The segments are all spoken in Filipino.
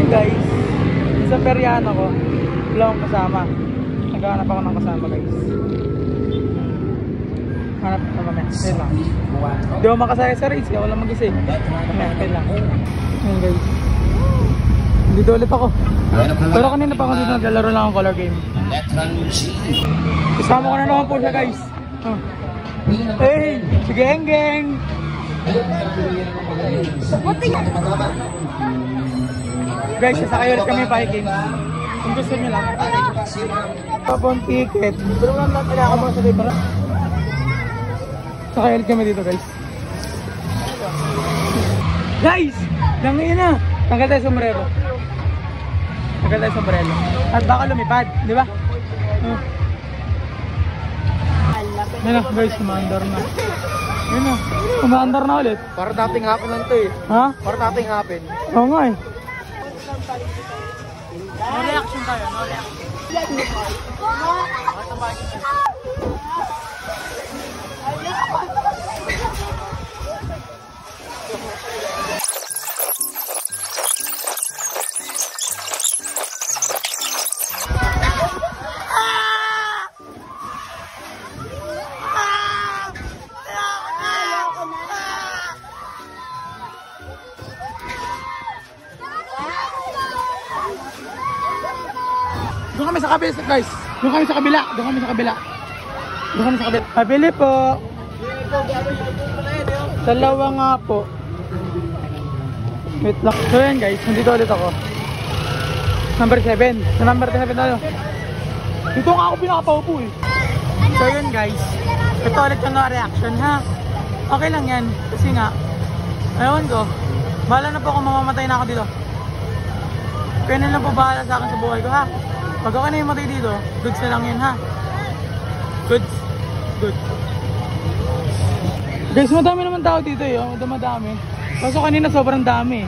guys, sa Periano ko, wala akong kasama. Naghahanap ako ng kasama guys. Hanap na kami. Ayun lang. Hindi ako makasaya sa race, kaya walang mag-isip. Ayun lang. Ayun guys. Dito ulit ako. Pero kanina pa ako dito naglalaro lang ang color game. Kasama ko na naman po siya guys. Hey! Si Geng Geng! Guys, sasakay ulit kami Viking. Kung gusto nyo lang. Papon ticket. Pero lang lang kaya ako mga sa libra. Sakay ulit kami dito guys. Guys! Langin na! Tanggal tayo sombrero. Tanggal tayo sombrero. At baka lumipad, di ba? Yan na guys, umaandar na. Yan na, umaandar na ulit. Para dating hapon lang to eh. Ha? Para dating hapon. Oo nga eh. No reaction tayo, no reaction. Doon kami sa kabila guys. Doon kami sa kabila. Doon kami sa kabila. Doon kami sa kabila. Pabili po. Dalawa nga po. Wait lang. So yan guys, nandito ulit ako. Number 7. Sa number 7 tayo. Dito nga ako pinakapaupo eh. So yun guys. Ito ulit yung no reaction ha. Okay lang yan. Kasi nga, ewan ko. Bahala na po kung mamamatay na ako dito. Kaya na lang po bahala sa akin sa buhay ko ha. Pag ako na yung matay dito, goods na lang yun ha. Goods. Good. Guys, madami naman tao dito eh. Madami. Kaso kanina sobrang dami.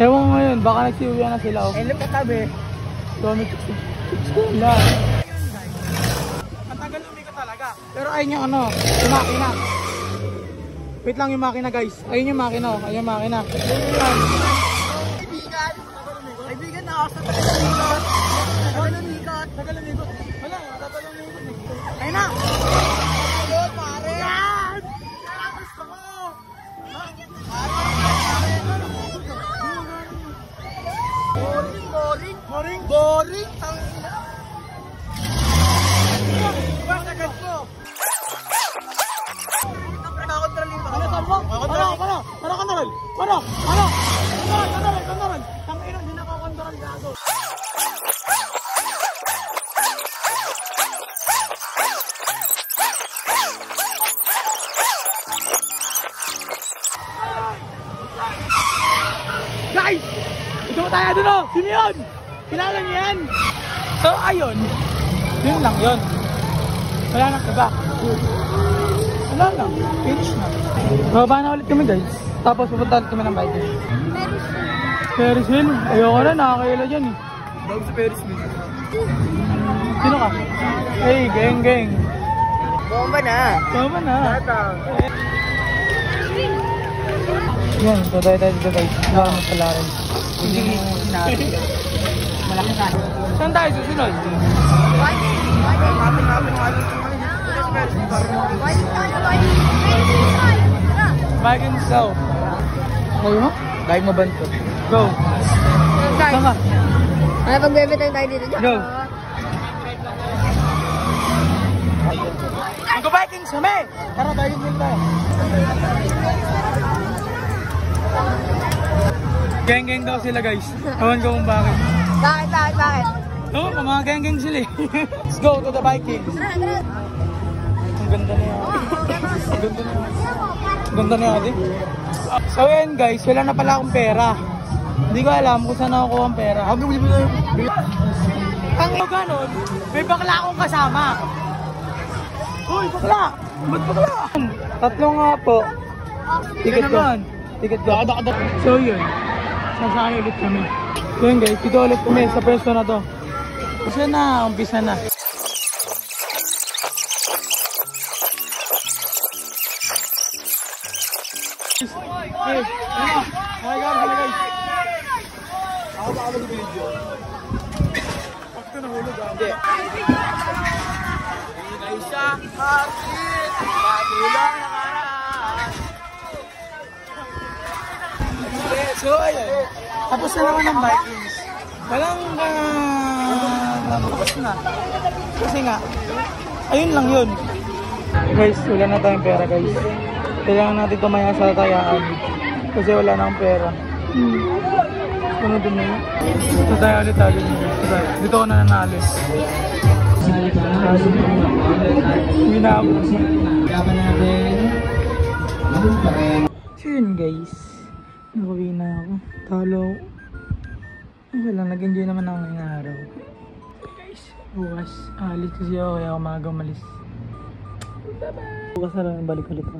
Ewan ko ngayon, baka nagsiuwi na sila. Eh, look at tabi. Dami sila. Matagal umikot talaga. Pero ayun yung ano, yung makina. Wait lang yung makina guys. Ayun yung makina. Ayun yung makina. Kaibigan na ako sa tagal-umikot. Tagal-umikot. Wala, tagal-umikot eh. Ayun na! Ayun, pare! Yan! Gusto mo! Boring! Bakit mo? Nakontrolin ba? Ano saan mo? Ano kontrol? Kontrol! Tangina, hindi nakakontrol gago. Guys! Ito tayo doon o! Sino yun? Kilala niyo yan? So ayun. Yun lang yun. Wala na iba. Wala lang. Finish na. Bababa na ulit kami guys. Tapos pupunta ulit kami ng bike. Ferris wheel? Ayoko na. Nakakaila dyan eh. Dog sa Ferris wheel. Sino ka? Hey, geng. Bomba na. Tatang. Yan, so tayo dito guys. Wala kami pala rin. Hindi sinabi. Malaki ka. Saan tayo susunod? Bike and south. Kaya mo? Dahil mo banto. Go. Saan ka? Ano pagbebetay tayo dito? Go. Mag-biking kami! Tara, biking din tayo. Geng-geng daw sila guys. Ewan ko kung bakit. Bakit? Oo, mga geng-geng sila eh. Let's go to the biking. Ang ganda na yan. Ang ganda na yan. So yun guys, wala na pala akong pera. Hindi ko alam kung saan nakukuha ang pera. Ang ganon, may bakla akong kasama. Uy, bakla! Ba't bakla? Tatlo nga po. Ticket ko. So yun, sasakay ulit kami. So yun guys, dito ulit kami sa pwesto na to. Kasi na, umpisa na. Hey, oh my God, guys. Ako baka mag-video. Pag ito nahulog ah. Hindi. Ingay siya, bakit? Matulang nakaraan. So, ayun. Tapos na naman ng Vikings. Walang tapos na. Kasi nga, ayun lang yun. Guys, wala na tayong pera guys. Kailangan natin tumaya sa tayaan. Kasi wala na akong pera. Ano din na yun? Dito tayo ulit tayo. Dito ako na nanalis. Winabot. So yun guys. Nakauwi na ako. Talo. Okay lang, nag-enjoy naman ako ngayong araw. Guys, bukas alis kasi ako kaya umaga umalis. Bye-bye! Bukas na lang balik ulit ako.